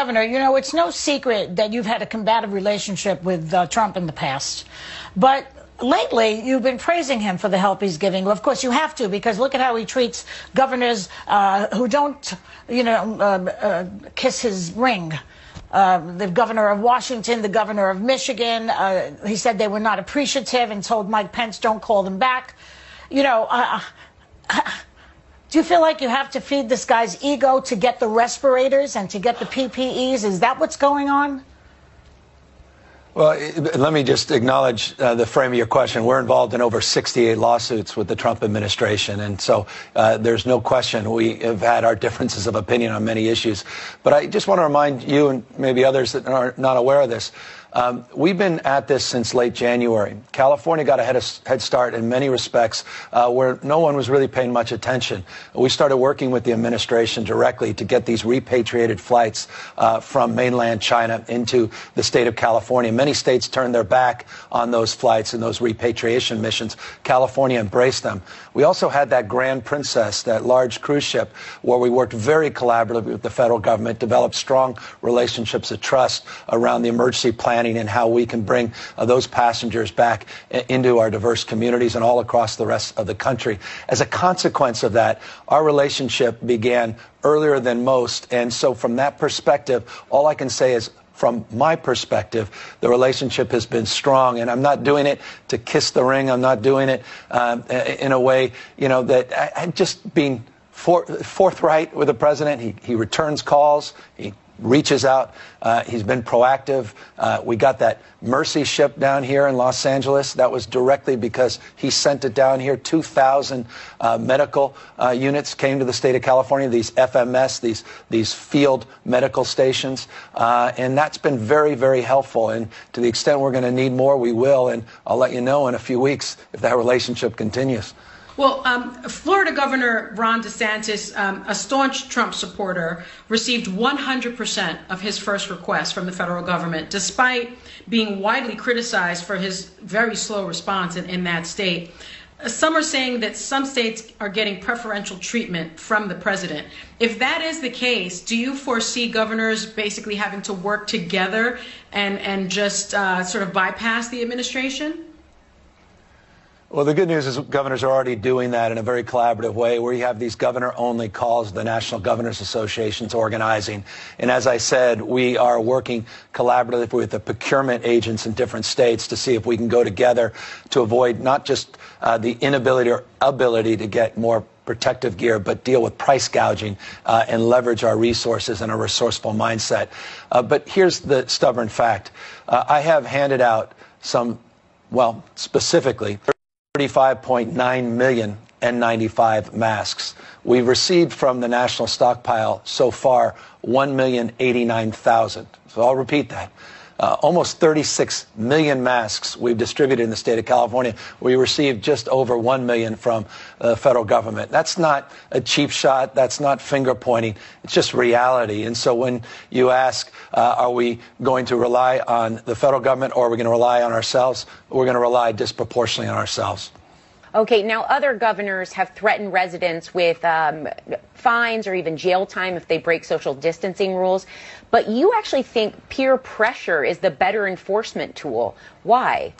Governor, you know, it's no secret that you've had a combative relationship with Trump in the past. But lately, you've been praising him for the help he's giving. Well, of course, you have to, because look at how he treats governors who don't, kiss his ring. The governor of Washington, the governor of Michigan, he said they were not appreciative and told Mike Pence, don't call them back. You know, do you feel like you have to feed this guy's ego to get the respirators and to get the PPEs? Is that what's going on? Well, let me just acknowledge the frame of your question. We're involved in over 68 lawsuits with the Trump administration. And so there's no question we have had our differences of opinion on many issues. But I just want to remind you and maybe others that are not aware of this. We've been at this since late January. California got a head start in many respects where no one was really paying much attention. We started working with the administration directly to get these repatriated flights from mainland China into the state of California. Many states turned their back on those flights and those repatriation missions. California embraced them. We also had that Grand Princess, that large cruise ship, where we worked very collaboratively with the federal government, developed strong relationships of trust around the emergency planning and how we can bring those passengers back into our diverse communities and all across the rest of the country. As a consequence of that, our relationship began earlier than most. And so from that perspective, all I can say is, from my perspective, the relationship has been strong, and I'm not doing it to kiss the ring. I'm not doing it in a way, that I'm just being forthright with the president. He returns calls. He reaches out. He's been proactive. We got that Mercy ship down here in Los Angeles. That was directly because he sent it down here. 2,000 medical units came to the state of California, these FMS, these field medical stations. And that's been very, very helpful. And to the extent we're going to need more, we will. And I'll let you know in a few weeks if that relationship continues. Well, Florida Governor Ron DeSantis, a staunch Trump supporter, received 100% of his first request from the federal government, despite being widely criticized for his very slow response in that state. Some are saying that some states are getting preferential treatment from the president. If that is the case, do you foresee governors basically having to work together and just sort of bypass the administration? Well, the good news is governors are already doing that in a very collaborative way, where you have these governor-only calls the National Governors Association's organizing. And as I said, we are working collaboratively with the procurement agents in different states to see if we can go together to avoid not just the inability or ability to get more protective gear, but deal with price gouging and leverage our resources and a resourceful mindset. But here's the stubborn fact. I have handed out some, well, specifically 35.9 million N95 masks. We've received from the national stockpile so far 1,089,000. So I'll repeat that. Almost 36 million masks we've distributed in the state of California. We received just over 1 million from the federal government. That's not a cheap shot. That's not finger pointing. It's just reality. And so when you ask, are we going to rely on the federal government or are we going to rely on ourselves? We're going to rely disproportionately on ourselves. Okay, now other governors have threatened residents with fines or even jail time if they break social distancing rules. But you actually think peer pressure is the better enforcement tool. Why?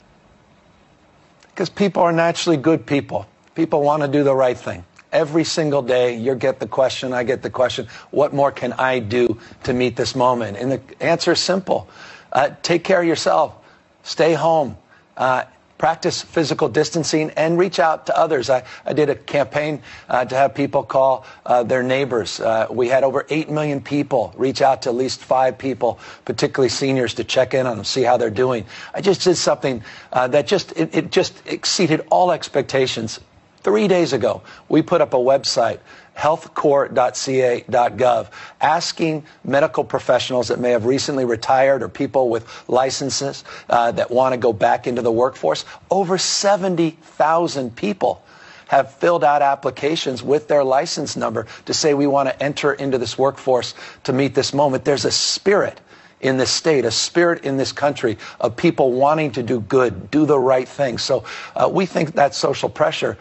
Because people are naturally good people. People want to do the right thing. Every single day, you get the question, I get the question, what more can I do to meet this moment? And the answer is simple. Take care of yourself. Stay home. Practice physical distancing and reach out to others. I did a campaign to have people call their neighbors. We had over 8 million people reach out to at least 5 people, particularly seniors, to check in on them, see how they're doing. I just did something that just exceeded all expectations. 3 days ago, we put up a website, healthcore.ca.gov, asking medical professionals that may have recently retired or people with licenses that want to go back into the workforce. Over 70,000 people have filled out applications with their license number to say we want to enter into this workforce to meet this moment. There's a spirit in this state, a spirit in this country of people wanting to do good, do the right thing. So we think that social pressure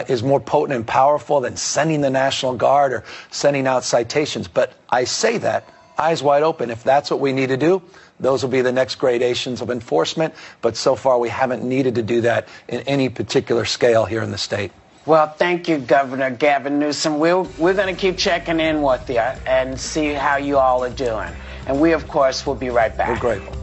is more potent and powerful than sending the National Guard or sending out citations. But I say that eyes wide open. If that's what we need to do, those will be the next gradations of enforcement. But so far, we haven't needed to do that in any particular scale here in the state. Well, thank you, Governor Gavin Newsom. We're going to keep checking in with you and see how you all are doing. And we, of course, will be right back. We're grateful.